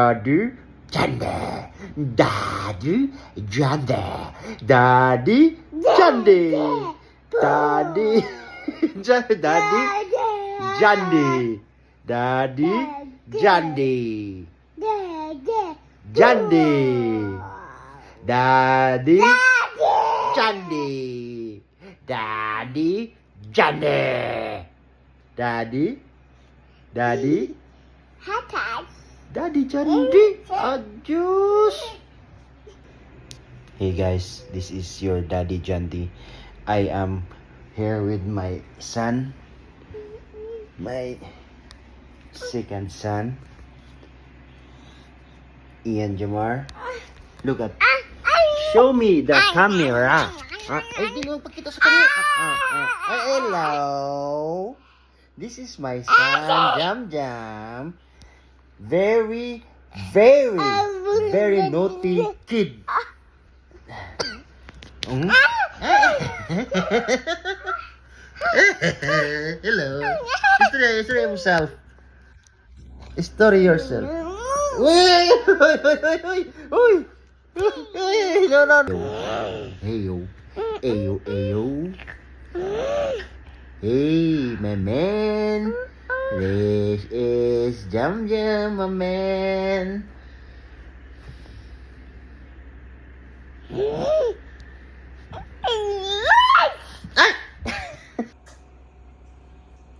Daddy Jande. Daddy Jande. Daddy Jande. Daddy Daddy Jande. Daddy Jande. Jande. Daddy Jande. Daddy Jande. Daddy Daddy Jande. Ajus. Hey guys, this is your Daddy Jande. I am here with my son, my second son, Ian Jamar. Look at, show me the camera. Ay, di mo pakita sa camera. Hello. This is my son, Jam Jam. Very naughty kid. Hello. Story yourself. Story yourself. Uy! No. Hey yo. Hey, my man. This is Jam Jam, my man.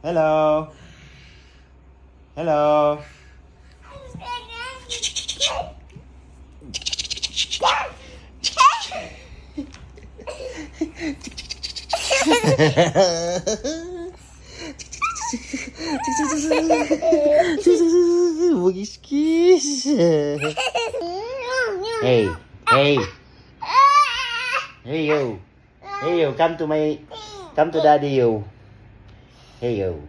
Hello. Kiss. Hey yo, come to daddy yo. Hey yo.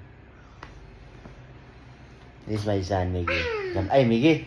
This is my son, Miggy. Ay, Miggy.